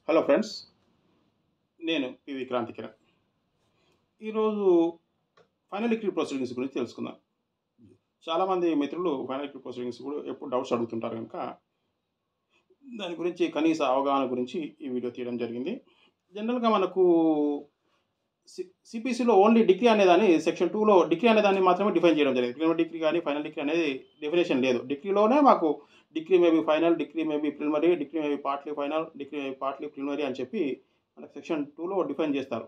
Hello friends, నేను PV Kranthi Kiran. ఈరోజు final decree proceedings గురించి తెలుసుకుందాం. చాలామంది మిత్రులు ఫైనల్ డిగ్రీ ప్రొసీడింగ్స్ కూడా ఎప్పుడు డౌట్స్ అడుగుతుంటారు కనుక దాని గురించి కనీస అవగాహన గురించి ఈ వీడియో తీయడం జరిగింది. జనరల్గా మనకు సిపిసిలో ఓన్లీ డిగ్రీ అనేదాన్ని సెక్షన్ 2లో డిగ్రీ అనేదాన్ని మాత్రమే డిఫైన్ చేయడం జరిగింది. ప్రిలిమినరీ డిగ్రీ కానీ ఫైనల్ డిగ్రీ అనేది డెఫినేషన్ లేదు. డిగ్రీలోనే మాకు degree maybe final, degree maybe preliminary, degree maybe partly final, degree maybe partly preliminary అని చెప్పి మనకు సెక్షన్ 2లో డిఫైన్ చేస్తారు.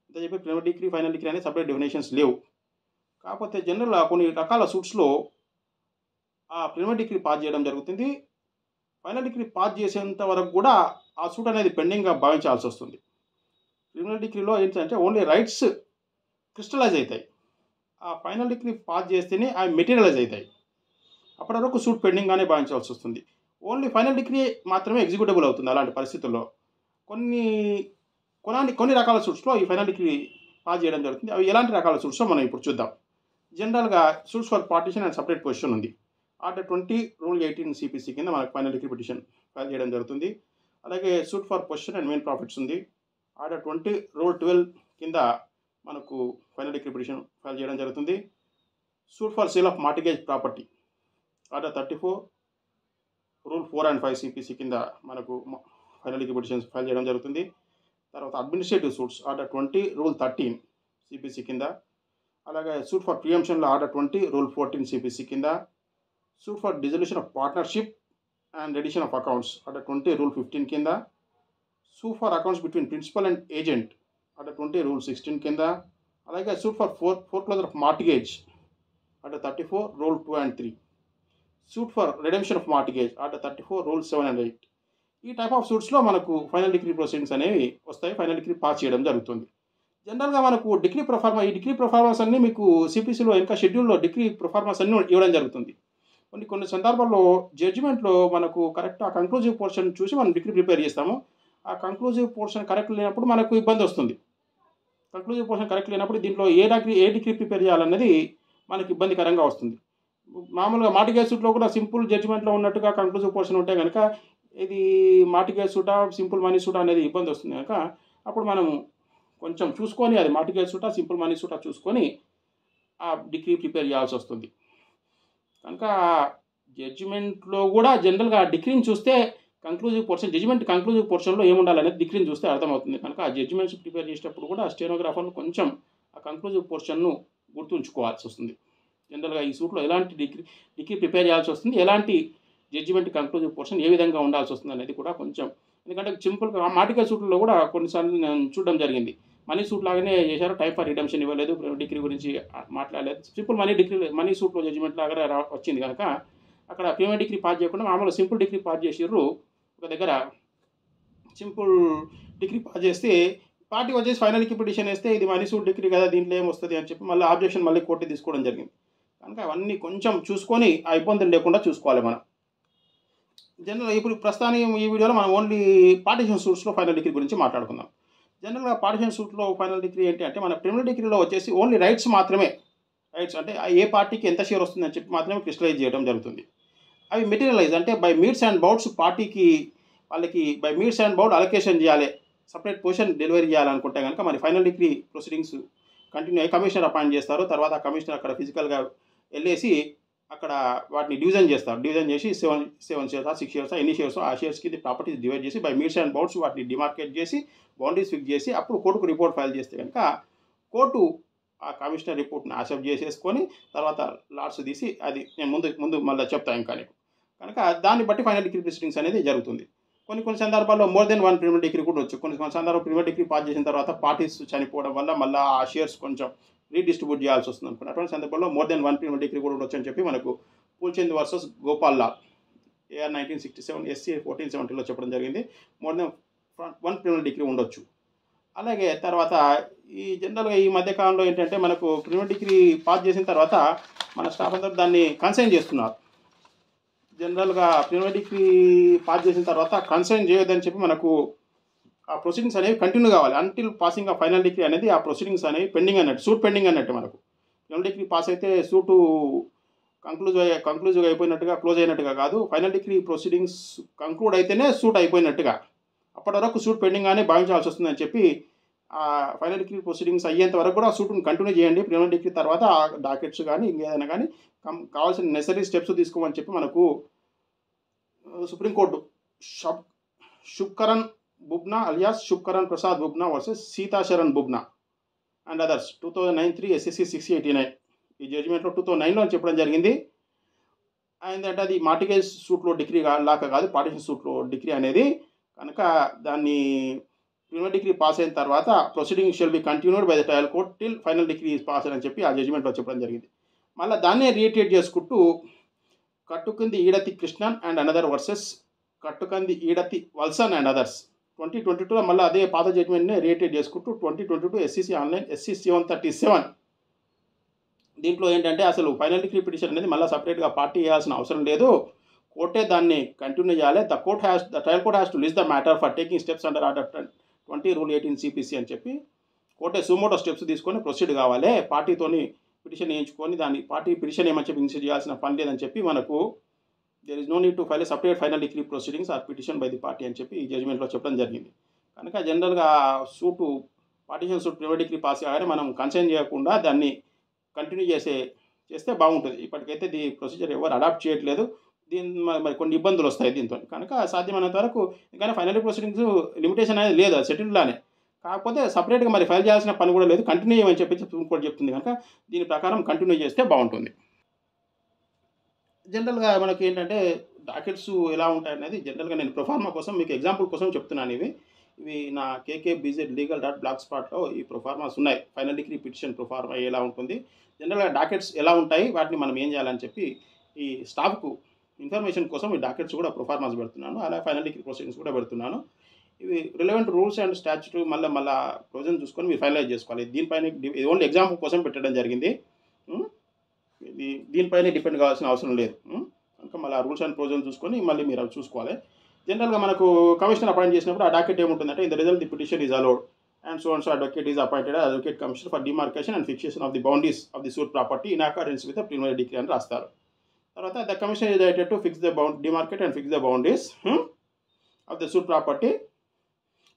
అంతే చెప్పి ప్రిలిమినరీ డిగ్రీ, ఫైనల్ డిగ్రీ అనేది సపరేట్ డెఫినేషన్స్ లేవు. కాకపోతే జనరల్గా కొన్ని రకాల సూట్స్లో ఆ ప్రిలిమినరీ డిగ్రీ పాస్ చేయడం జరుగుతుంది. ఫైనల్ డిగ్రీ పాస్ చేసేంత వరకు కూడా ఆ సూట్ అనేది పెండింగ్గా భావించాల్సి వస్తుంది. ప్రిలిమినరీ డిగ్రీలో ఏంటంటే ఓన్లీ రైట్స్ క్రిస్టలైజ్ అవుతాయి. ఆ ఫైనల్ డిగ్రీ పాస్ చేస్తేనే అవి మెటీరియలైజ్ అవుతాయి. అప్పటి వరకు సూట్ పెండింగ్గానే భావించాల్సి వస్తుంది. ఓన్లీ ఫైనల్ డిగ్రీ మాత్రమే ఎగ్జిక్యూటబుల్ అవుతుంది. అలాంటి పరిస్థితుల్లో కొన్ని రకాల సూట్స్లో ఈ ఫైనల్ డిగ్రీ పాస్ చేయడం జరుగుతుంది. అవి ఎలాంటి రకాల సూట్సో మనం ఇప్పుడు చూద్దాం. జనరల్గా suits for partition and separate position ఉంది. ఆర్డర్ 20 రూల్ 18 సిపిసి కింద మనకు ఫైనల్ డిగ్రీ పిటిషన్ ఫైల్ చేయడం జరుగుతుంది. అలాగే suit for position and main profits ఉంది. ఆర్డర్ 20 రూల్ 12 కింద మనకు ఫైనల్ డిగ్రీ పిటిషన్ ఫైల్ చేయడం జరుగుతుంది. Suit for sale of mortgage property order 34 rule 4 and 5 CPC కింద మనకు ఫైనల్ డిగ్రీ పిటిషన్స్ ఫైల్ చేయడం జరుగుతుంది. తర్వాత administrative suits order 20 rule 13 CPC కింద. అలాగే సూట్ ఫర్ ప్రియంషన్లో ఆర్డర్ 20 రూల్ 14 సిపిసి కింద. Suit for dissolution of partnership and edition of accounts order 20 rule 15 కింద. Suit for accounts between principal and agent order 20 rule 16 కింద. అలాగే suit for foreclosure of mortgage order 34 rule 2 and 3. Suit for redemption of mortgage order 34 rule 7 and 8. ఈ type of సూట్స్లో మనకు final decree proceedings అనేవి వస్తాయి. Final degree pass చేయడం జరుగుతుంది. జనరల్గా మనకు ఈ డిగ్రీ ప్రొఫార్మాస్ అన్నీ మీకు సిపిసిలో ఇంకా షెడ్యూల్లో డిగ్రీ ప్రొఫార్మాస్ అన్నీ ఇవ్వడం జరుగుతుంది. కొన్ని సందర్భాల్లో జడ్జిమెంట్లో మనకు కరెక్ట్ ఆ కంక్లూజివ్ పోర్షన్ చూసి మనం డిగ్రీ ప్రిపేర్ చేస్తాము. ఆ కంక్లూజివ్ పోర్షన్ కరెక్ట్ లేనప్పుడు మనకు ఇబ్బంది వస్తుంది. కంక్లూజివ్ పోర్షన్ కరెక్ట్ లేనప్పుడు దీంట్లో ఏ డిగ్రీ ప్రిపేర్ చేయాలన్నది మనకి ఇబ్బందికరంగా వస్తుంది. మామూలుగా మార్టిగేజ్ సూట్లో కూడా సింపుల్ జడ్జిమెంట్లో ఉన్నట్టుగా కంక్లూజివ్ పోర్షన్ ఉంటే కనుక ఇది మార్టిగేజ్ సూటా సింపుల్ మనీ సూటా అనేది ఇబ్బంది వస్తుంది కనుక అప్పుడు మనం కొంచెం చూసుకొని అది మార్టిగేజ్ సూటా సింపుల్ మనీ సూటా చూసుకొని ఆ డిగ్రీ ప్రిపేర్ చేయాల్సి వస్తుంది. కనుక జడ్జిమెంట్లో కూడా జనరల్గా డిగ్రీని చూస్తే జడ్జిమెంట్ కంక్లూజివ్ పోర్షన్లో ఏముండాలనేది డిగ్రీని చూస్తే అర్థమవుతుంది. కనుక ఆ జడ్జిమెంట్స్ ప్రిపేర్ చేసేటప్పుడు కూడా స్టెనోగ్రాఫర్లు కొంచెం ఆ కంక్లూజివ్ పోర్షన్ను గుర్తుంచుకోవాల్సి వస్తుంది. జనరల్గా ఈ సూట్లో ఎలాంటి డిగ్రీ ప్రిపేర్ చేయాల్సి వస్తుంది, ఎలాంటి జడ్జిమెంట్ కంక్లూజివ్ పోర్షన్ ఏ విధంగా ఉండాల్సి వస్తుంది అనేది కూడా కొంచెం, ఎందుకంటే సింపుల్గా మార్టిగేజ్ సూట్లో కూడా కొన్నిసార్లు నేను చూడడం జరిగింది. మనీ సూట్ లాగానే చేశారు, టైప్ ఫర్ రిడెంప్షన్ ఇవ్వలేదు, డిగ్రీ గురించి మాట్లాడలేదు. సింపుల్ మనీ సూట్లో జడ్జిమెంట్ లాగానే వచ్చింది కనుక అక్కడ ప్రీమియర్ డిగ్రీ పాస్ చేయకుండా మామూలు సింపుల్ డిగ్రీ పాస్ చేసిర్రు. ఒక దగ్గర సింపుల్ డిగ్రీ పాస్ చేస్తే పార్టీ వచ్చేసి ఫైనల్ డిగ్రీ పిటిషన్ వేస్తే ఇది మనీ సూట్ డిగ్రీ కదా, దీంట్లో ఏమొస్తుంది అని చెప్పి మళ్ళీ ఆబ్జెక్షన్ మళ్ళీ కోర్టు తీసుకోవడం జరిగింది. కనుక అవన్నీ కొంచెం చూసుకొని ఆ ఇబ్బందులు లేకుండా చూసుకోవాలి మనం. జనరల్ ఇప్పుడు ప్రస్తుతానికి ఈ వీడియోలో మనం ఓన్లీ పార్టిషన్ సూట్స్లో ఫైనల్ డిగ్రీ గురించి మాట్లాడుకుందాం. జనరల్గా పార్టిషన్ సూట్లో ఫైనల్ డిగ్రీ ఏంటి అంటే మన ప్రిలిమినరీ డిగ్రీలో వచ్చేసి ఓన్లీ రైట్స్ మాత్రమే, రైట్స్ అంటే ఏ పార్టీకి ఎంత షేర్ వస్తుందని చెప్పి మాత్రమే క్రిస్టలైజ్ చేయడం జరుగుతుంది. అవి మెటీరియలైజ్ అంటే బై మీట్స్ అండ్ బౌట్స్ పార్టీకి వాళ్ళకి by metes and bounds allocation చేయాలి, సపరేట్ పొజిషన్ డెలివరీ చేయాలనుకుంటే కనుక మరి ఫైనల్ డిగ్రీ ప్రొసీడింగ్స్ కంటిన్యూ అయ్యి కమిషనర్ అపాయింట్ చేస్తారు. తర్వాత ఆ కమిషనర్ అక్కడ ఫిజికల్గా వెళ్ళేసి అక్కడ వాటిని డివిజన్ చేస్తారు. డివిజన్ చేసి 7 షేర్స్ 6 షేర్స్ ఎన్ని షేర్స్ ఆ షేర్స్కి ప్రాపర్టీస్ డివైడ్ చేసి బై మీట్స్ అండ్ బౌట్స్ వాటిని డిమార్కేట్ చేసి బౌండరీస్ ఫిక్స్ చేసి అప్పుడు కోర్టుకు రిపోర్ట్ ఫైల్ చేస్తే కనుక కోర్టు ఆ కమిషనర్ రిపోర్ట్ని యాక్సెప్ట్ చేసేసుకొని తర్వాత లాట్స్ తీసి అది నేను ముందు మళ్ళీ చెప్తాను ఇంకా నీకు. కనుక దాన్ని బట్టి ఫైనల్ డిగ్రీ ప్రొసీడింగ్స్ అనేది జరుగుతుంది. కొన్ని సందర్భాల్లో మోర్ దెన్ 1 ప్రిలిమినరీ డిగ్రీ కూడా వచ్చు. కొన్ని సందర్భాల్లో ప్రిలిమినరీ డిగ్రీ పాస్ చేసిన తర్వాత పార్టీస్ చనిపోవడం వల్ల మళ్ళీ ఆ షేర్స్ కొంచెం రీడిస్ట్రిబ్యూట్ చేయాల్సి వస్తుంది అనుకున్న అటువంటి సందర్భంలో మోర్ దెన్ 1 ప్రిలిమినరీ డిగ్రీ కూడా ఉండొచ్చు అని చెప్పి మనకు పూల్చంద్ వర్సెస్ గోపాల్ లా AR 1967 SC 1470లో చెప్పడం జరిగింది. మోర్ దెన్ 1 ప్రిలిమినరీ డిగ్రీ ఉండొచ్చు. అలాగే తర్వాత ఈ జనరల్గా ఈ మధ్యకాలంలో ఏంటంటే మనకు ప్రిలిమినరీ డిగ్రీ పాస్ చేసిన తర్వాత మన స్టాఫ్ అందరూ దాన్ని కన్సైన్ చేస్తున్నారు. జనరల్గా ప్రిలిమినరీ డిగ్రీ పాస్ చేసిన తర్వాత కన్సైన్ చేయొద్దని చెప్పి మనకు ఆ ప్రొసీడింగ్స్ అనేవి కంటిన్యూ కావాలి until passing of final degree అనేది. ఆ ప్రొసీడింగ్స్ అనేవి పెండింగ్ అన్నట్టు, సూట్ పెండింగ్ అన్నట్టు. మనకు ప్రిలిమినరీ డిగ్రీ పాస్ అయితే సూటు కంక్లూజివ్ అయిపోయినట్టుగా, క్లోజ్ అయినట్టుగా కాదు. ఫైనల్ డిగ్రీ ప్రొసీడింగ్స్ కంక్లూడ్ అయితేనే సూట్ అయిపోయినట్టుగా. అప్పటి వరకు సూట్ పెండింగ్గానే భావించాల్సి వస్తుందని చెప్పి ఫైనల్ డిగ్రీ ప్రొసీడింగ్స్ అయ్యేంత వరకు కూడా ఆ సూట్ని కంటిన్యూ చేయండి. ప్రిలిమినరీ డిగ్రీ తర్వాత ఆ డాకెట్స్ కానీ ఇంకేదైనా కానీ కావాల్సిన నెసరీ స్టెప్స్ తీసుకోమని చెప్పి మనకు supreme court Shubhkaran Bubna alias Shubhkaran Prasad Bubna versus Sitasharan Bubna and others 2009-3 SSC 689 ఈ జడ్జిమెంట్లో 2009లో చెప్పడం జరిగింది. ఏంటంటే అది మార్టిగేజ్ సూట్లో డిగ్రీ లాగా కాదు, పార్టిషన్ సూట్లో డిగ్రీ అనేది. కనుక దాన్ని ప్రిలిమినరీ డిగ్రీ పాస్ అయిన తర్వాత proceeding shall be continued by the trial court till final degree pass అని చెప్పి ఆ జడ్జిమెంట్లో చెప్పడం జరిగింది. మళ్ళీ దాన్నే రీటేట్ చేసుకుంటూ Kattukandi Edathil Krishnan and another versus Kattukandi Edathil Valsan and others 2022లో మళ్ళీ అదే పాత జడ్జిమెంట్నే రీటేట్ చేసుకుంటూ 2022 SCC ఆన్లైన్ SC 737 దీంట్లో ఏంటంటే అసలు ఫైనల్ డిగ్రీ పిటిషన్ అనేది మళ్ళీ సపరేట్గా పార్టీ చేయాల్సిన అవసరం లేదు, కోర్టే దాన్ని కంటిన్యూ చేయాలి. The trial court has to list the matter for taking steps under order 20 rule 18 CPC అని చెప్పి కోర్టే సుమోటో స్టెప్స్ తీసుకొని ప్రొసీడ్ కావాలి. పార్టీతోని పిటిషన్ వేయించుకొని దాన్ని పార్టీ పిటిషన్ ఏమని చెప్పి ఇన్సిట్ చేయాల్సిన పని లేదని చెప్పి మనకు there is no need to file a separate final decree proceedings or petition by the party అని చెప్పి ఈ జడ్జిమెంట్లో చెప్పడం జరిగింది. కనుక జనరల్గా suit partition suit preliminary decree pass కాగానే మనం కన్సైన్ చేయకుండా దాన్ని కంటిన్యూ చేస్తే బాగుంటుంది. ఇప్పటికైతే ఈ ప్రొసీజర్ ఎవరు అడాప్ట్ చేయట్లేదు, మరి కొన్ని ఇబ్బందులు వస్తాయి దీంతో. కనుక సాధ్యమైనంత వరకు ఇంకా ఫైనల్ ప్రొసీడింగ్స్ లిమిటేషన్ అనేది లేదు, అది సెటిల్డ్లానే. కాకపోతే సపరేట్గా మరి ఫైల్ చేయాల్సిన పని కూడా లేదు, కంటిన్యూ చేయమని చెప్పి సుప్రీంకోర్టు చెప్తుంది. కనుక దీని ప్రకారం కంటిన్యూ చేస్తే బాగుంటుంది. జనరల్గా మనకి ఏంటంటే డాకెట్స్ ఎలా ఉంటాయనేది జనరల్గా నేను ప్రొఫార్మా కోసం మీకు ఎగ్జాంపుల్ కోసం చెప్తున్నాను. ఇవి నా KKBZlegal.blogspotలో ఈ ప్రొఫార్మాస్ ఉన్నాయి. ఫైనల్ డిగ్రీ పిటిషన్ ప్రొఫార్మా ఎలా ఉంటుంది, జనరల్గా డాకెట్స్ ఎలా ఉంటాయి, వాటిని మనం ఏం చేయాలని చెప్పి ఈ స్టాఫ్కు ఇన్ఫర్మేషన్ కోసం ఈ డాకెట్స్ కూడా ప్రొఫార్మాస్ పెడుతున్నాను, అలా ఫైనల్ డిగ్రీ ప్రొసీడింగ్స్ కూడా పెడుతున్నాను. ఇవి రిలవెంట్ రూల్స్ అండ్ స్టాచ్యూట్ మళ్ళీ ప్రొవిజన్ చూసుకొని మీరు ఫైనలైజ్ చేసుకోవాలి. దీనిపైన ఇది ఓన్లీ ఎగ్జాంపుల్ కోసం పెట్టడం జరిగింది, ఇది దీనిపైనే డిపెండ్ కావాల్సిన అవసరం లేదు. కనుక మళ్ళీ రూల్స్ అండ్ ప్రొవిజన్ చూసుకొని మళ్ళీ మీరు అవి చూసుకోవాలి. జనరల్గా మనకు కమిషనర్ అపాయింట్ చేసినప్పుడు ఆ డాకెట్ ఏముంటుందంటే in the result the petition is allowed and so advocate is appointed advocate commissioner for demarcation and fixation of the boundaries of the suit property in accordance with the preliminary degree అని రాస్తారు. తర్వాత the commissioner is directed to fix the demarcate and fix the boundaries of the suit property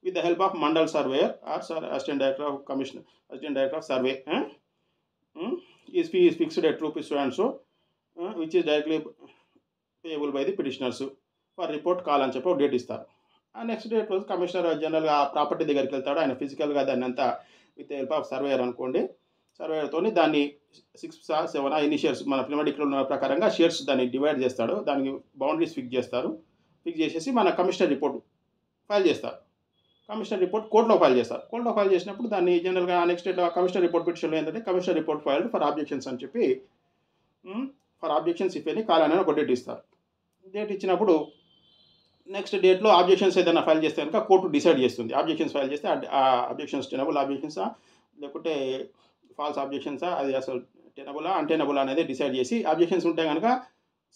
with the help of mandal surveyor or assistant director of commissioner, assistant director of survey. His fee is fixed at rupees so and so, which is directly payable by the petitioners for report call అని చెప్పి date ఇస్తారు. ఆ next date రోజు commissioner జనరల్గా ఆ property దగ్గరికి వెళ్తాడు, ఆయన ఫిజికల్గా దాన్ని అంతా విత్ హెల్ప్ ఆఫ్ సర్వేయర్ అనుకోండి, సర్వేయర్తో దాన్ని 6 or 7 ఎన్ని షేర్స్ మన ప్రిలిమినరీ డిగ్రీలో ఉన్న ప్రకారంగా షేర్స్ దాన్ని డివైడ్ చేస్తాడు, దానికి బౌండరీస్ ఫిక్స్ చేస్తారు. ఫిక్స్ చేసేసి మన కమిషనర్ రిపోర్ట్ ఫైల్ చేస్తారు. కమిషనర్ రిపోర్ట్ కోర్టులో ఫైల్ చేస్తారు. కోర్టులో ఫైల్ చేసినప్పుడు దాన్ని జనరల్గా నెక్స్ట్ డేట్ కమిషనర్ రిపోర్ట్ పిటిషన్లో ఏంటంటే commissioner report filed for objections అని చెప్పి for objections if any call అని ఒక డేట్ ఇస్తారు. డేట్ ఇచ్చినప్పుడు నెక్స్ట్ డేట్లో ఆబ్జెక్షన్స్ ఏదైనా ఫైల్ చేస్తే కనుక కోర్టు డిసైడ్ చేస్తుంది. ఆబ్జెక్షన్స్ ఫైల్ చేస్తే ఆ ఆబ్జెక్షన్స్ టెనబుల్ ఆబ్జెక్షన్సా లేకుంటే ఫాల్స్ ఆబ్జెక్షన్సా, అది అసలు టెనబులా అన్టెనబులా అనేది డిసైడ్ చేసి ఆబ్జెక్షన్స్ ఉంటే కనుక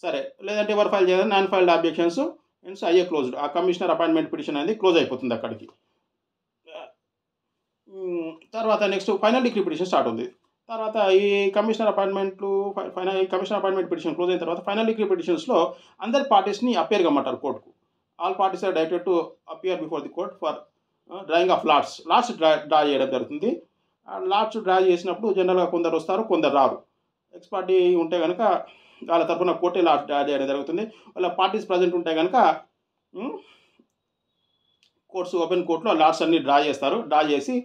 సరే, లేదంటే ఎవరు ఫైల్ చేయాలి నాన్ ఫైల్డ్ ఆబ్జెక్షన్స్ అండ్ అయ్యే క్లోజ్డ్, ఆ కమిషనర్ అపాయింట్మెంట్ పిటిషన్ అనేది క్లోజ్ అయిపోతుంది అక్కడికి. తర్వాత next final degree petition start ఉంది. తర్వాత ఈ కమిషనర్ అపాయింట్మెంట్ పిటిషన్ క్లోజ్ అయిన తర్వాత ఫైనల్ డిగ్రీ పిటిషన్స్లో అందరి పార్టీస్ని అపేర్ కమ్మంటారు కోర్టుకు. All parties are directed to appear before the court for drawing of lots draw చేయడం జరుగుతుంది. లాట్స్ డ్రా చేసినప్పుడు జనరల్గా కొందరు వస్తారు, కొందరు రారు. ఎక్స్ పార్టీ ఉంటే కనుక వాళ్ళ తరఫున కోర్టే లాట్స్ డ్రా చేయడం జరుగుతుంది. వాళ్ళ పార్టీస్ ప్రజెంట్ ఉంటే కనుక ఓపెన్ కోర్టులో లాట్స్ అన్ని డ్రా చేస్తారు. డ్రా చేసి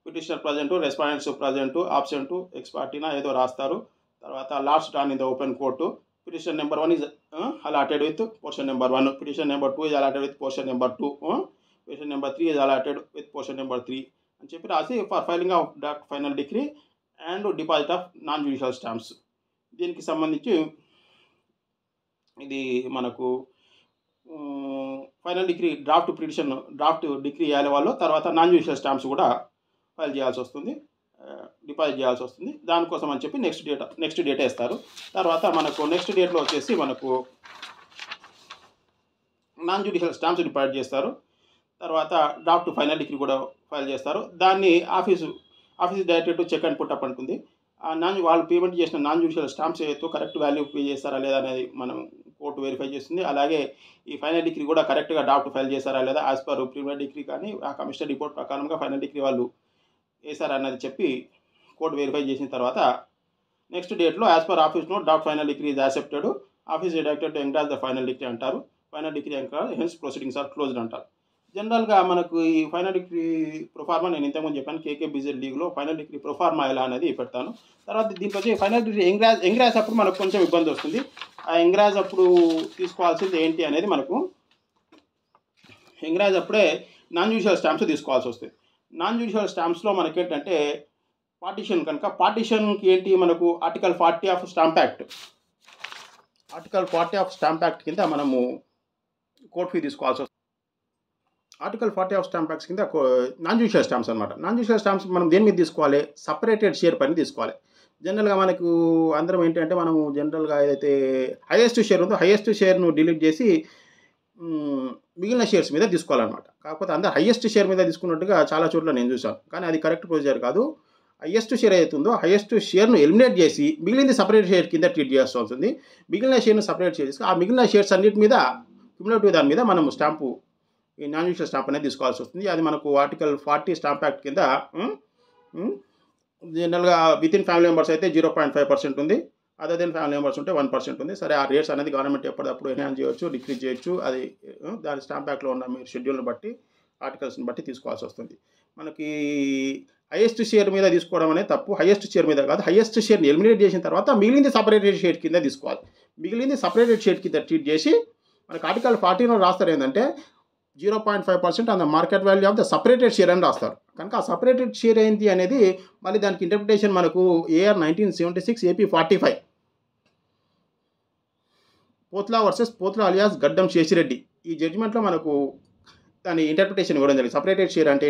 petitioner present, respondents present, absent, ex పార్టీనా ఏదో రాస్తారు. తర్వాత lots drawn in the open court. Petition number 1 is allotted with portion number 1, petition number 2 is allotted with portion number 2, petition number 3 is allotted with portion number 3 అని చెప్పి రాసి for filing of doc final decree and deposit of non judicial stamps. దీనికి సంబంధించి ఇది మనకు final degree draft degree వేయాలి వాళ్ళు. తర్వాత నాన్ జ్యుడిషియల్ స్టాంప్స్ కూడా ఫైల్ చేయాల్సి వస్తుంది, డిపాజిట్ చేయాల్సి వస్తుంది. దానికోసం అని చెప్పి నెక్స్ట్ డేట్ వేస్తారు. తర్వాత మనకు నెక్స్ట్ డేట్లో వచ్చేసి మనకు నాన్ జ్యుడిషియల్ స్టాంప్స్ డిపాజిట్ చేస్తారు. తర్వాత డ్రాఫ్ట్ ఫైనల్ డిగ్రీ కూడా ఫైల్ చేస్తారు. దాన్ని office directed to check and put up అంటుంది. వాళ్ళు పేమెంట్ చేసిన నాన్ జ్యుడిషియల్ స్టాంప్స్ ఏదో కరెక్ట్ వాల్యూ పే చేస్తారా లేదా అనేది మనం కోర్టు వెరిఫై చేస్తుంది. అలాగే ఈ ఫైనల్ డిగ్రీ కూడా కరెక్ట్గా డ్రాఫ్ట్ ఫైల్ చేశారా లేదా యాజ్ పర్ ప్రిలిమినరీ డిగ్రీ కానీ ఆ కమిషనర్ రిపోర్ట్ ప్రకారంగా ఫైనల్ డిగ్రీ వాళ్ళు వేశారా అన్నది చెప్పి కోర్టు వెరిఫై చేసిన తర్వాత నెక్స్ట్ డేట్లో as per office note draft final decree is accepted, office director to encourage the final decree అంటారు. Final decree encourage hence proceedings are closed అంటారు. జనరల్గా మనకు ఈ ఫైనల్ డిగ్రీ ప్రొఫార్మా నేను ఇంతకుముందు చెప్పాను కేకేబీజెడ్ లీగ్లో ఫైనల్ డిగ్రీ ప్రొఫార్మా ఎలా అనేది పెడతాను. తర్వాత దీంట్లో వచ్చి ఫైనల్ డిగ్రీ ఎంగ్రాజ్ అప్పుడు మనకు కొంచెం ఇబ్బంది వస్తుంది. ఆ ఎంగ్రాజ్ అప్పుడు తీసుకోవాల్సింది ఏంటి అనేది మనకు ఎంగ్రాజ్ అప్పుడే నాన్ జ్యుడిషియల్ స్టాంప్స్ తీసుకోవాల్సి వస్తుంది. నాన్ జ్యుడిషియల్ స్టాంప్స్లో మనకేంటంటే పార్టిషన్ కనుక పార్టిషన్కి ఏంటి మనకు article 40 of stamp act, article 40 of stamp act కింద మనము కోర్ట్ ఫీ తీసుకోవాల్సి వస్తుంది. ఆర్టికల్ 40 ఆఫ్ స్టాంప్ యాక్ట్స్ కింద నాన్ జ్యుడిషియల్ స్టాంప్స్ అనమాట. నాన్ జ్యుడిషియల్ స్టాంప్స్ మనం దేని మీద తీసుకోవాలి, సపరేటెడ్ షేర్ పైన తీసుకోవాలి. జనరల్గా మనకు అందరం ఏంటంటే మనము జనరల్గా ఏదైతే హైయెస్ట్ షేర్ ఉందో హైయెస్ట్ షేర్ను డిలీట్ చేసి మిగిలిన షేర్స్ మీద తీసుకోవాలన్నమాట. కాకపోతే అందరు హైయెస్ట్ షేర్ మీద తీసుకున్నట్టుగా చాలా చోట్ల నేను చూశాను, కానీ అది కరెక్ట్ ప్రొసీజర్ కాదు. హైయెస్ట్ షేర్ అవుతుందో హైయెస్ట్ షేర్ను ఎలిమినేట్ చేసి మిగిలింది సపరేట్ షేర్ కింద ట్రీట్ చేయాల్సి ఉంటుంది. మిగిలిన షేర్ను సపరేట్ చేసి ఆ మిగిలిన షేర్స్ అన్నిటి మీద క్యుములేటివ్ దాని మీద మనం స్టాంపు ఈ నాన్ జ్యుడిషియల్ స్టాంప్ అనేది తీసుకోవాల్సి వస్తుంది. అది మనకు ఆర్టికల్ 40 స్టాంప్ యాక్ట్ కింద జనరల్గా విత్ ఇన్ ఫ్యామిలీ మెంబర్స్ అయితే 0.5% ఉంది, అదర్ దెన్ ఫ్యామిలీ మెంబర్స్ ఉంటే 1% ఉంది. సరే ఆ రేట్స్ అనేది గవర్నమెంట్ ఎప్పటికప్పుడు ఎన్హాన్స్ చేయొచ్చు, డిక్రీజ్ చేయొచ్చు. అది దాని స్టాంప్ యాక్ట్లో ఉన్న మీరు షెడ్యూల్ని బట్టి ఆర్టికల్స్ని బట్టి తీసుకోవాల్సి వస్తుంది. మనకి హైయెస్ట్ షేర్ మీద తీసుకోవడం అనేది తప్పు. హైయెస్ట్ షేర్ మీద కాదు, హైయెస్ట్ షేర్ని ఎలిమినేట్ చేసిన తర్వాత మిగిలింది సపరేటెడ్ షేర్ కింద తీసుకోవాలి. మిగిలింది సపరేటెడ్ షేర్ కింద ట్రీట్ చేసి మనకు ఆర్టికల్ 40లో రాస్తారు ఏంటంటే 0.5% on the market value of the separated share అని రాస్తారు. కనుక ఆ సపరేటెడ్ షేర్ ఏంటి అనేది మళ్ళీ దానికి ఇంటర్ప్రిటేషన్ మనకు ఏఆర్ 1976 AP 45 పోత్లా వర్సెస్ పోత్లా అలియాస్ గడ్డం శేషిరెడ్డి ఈ జడ్జిమెంట్లో మనకు దాని ఇంటర్ప్రిటేషన్ ఇవ్వడం జరిగింది. సపరేటెడ్ షేర్ అంటే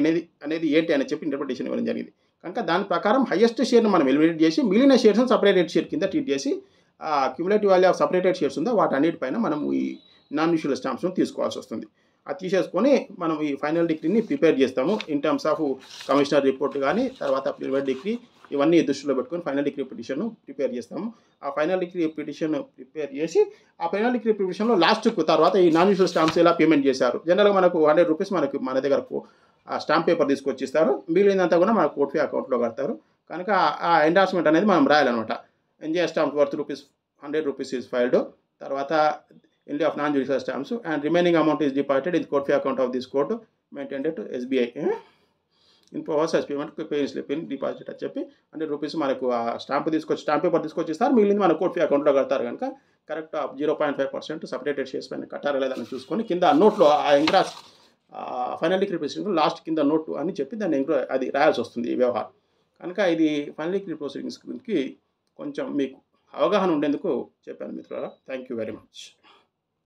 అనేది ఏంటి అని చెప్పి ఇంటర్ప్రిటేషన్ ఇవ్వడం జరిగింది. కనుక దాని ప్రకారం హైయెస్ట్ షేర్ను మనం ఎలిమినేట్ చేసి మిగిలిన షేర్స్ను సపరేటెడ్ షేర్ కింద ట్రీట్ చేసి ఆ cumulative value of separated shares ఉందో వాటన్నిటిపైన మనం ఈ నాన్ జ్యుడిషియల్ స్టాంప్స్ను తీసుకోవాల్సి వస్తుంది. అది తీసేసుకొని మనం ఈ ఫైనల్ డిగ్రీని ప్రిపేర్ చేస్తాము in terms of commissioner report కానీ తర్వాత ప్రిలిమినరీ డిగ్రీ ఇవన్నీ దృష్టిలో పెట్టుకొని ఫైనల్ డిగ్రీ పిటిషన్ ప్రిపేర్ చేస్తాము. ఆ ఫైనల్ డిగ్రీ పిటిషన్ ప్రిపేర్ చేసి ఆ ఫైనల్ డిగ్రీ పిటిషన్లో లాస్ట్కు తర్వాత ఈ నాన్ జ్యుడిషియల్ స్టాంప్స్ ఎలా పేమెంట్ చేశారు. జనరల్గా మనకు 100 రూపీస్ మనకు మన దగ్గరకు ఆ స్టాంప్ పేపర్ తీసుకొచ్చి ఇస్తారు, మిగిలినంతా కూడా మన కోర్ట్ ఫీ అకౌంట్లో కడతారు. కనుక ఆ ఎండార్స్మెంట్ అనేది మనం రాయాలన్నమాట. NGR stamp worth ₹100 rupees is filed, తర్వాత in lieu of non-judicial stamps and remaining amount is deposited in the court fee account of this court maintained to SBI in process as payment pay slip in deposit అని చెప్పి 100 rupees మనకు ఆ stamp paper తీసుకొచ్చి ఇస్తారు, మిగిలింది మన court fee అకౌంట్లో కడతారు. కనుక కరెక్ట్ 0.5% సపరేటెడ్ షేర్స్ పైన కట్టారా లేదని చూసుకొని కింద నోట్లో ఆ ఎంగ్రాస్ ఫైనల్ డిగ్రీ ప్రొసీడింగ్ లాస్ట్ కింద నోట్ అని చెప్పి దాన్ని అది రాయాల్సి వస్తుంది ఈ వ్యవహారం. కనుక ఇది ఫైనల్ డిగ్రీ ప్రొసీడింగ్స్కి కొంచెం మీకు అవగాహన ఉండేందుకు చెప్పాను మిత్రులారా. Thank you very much.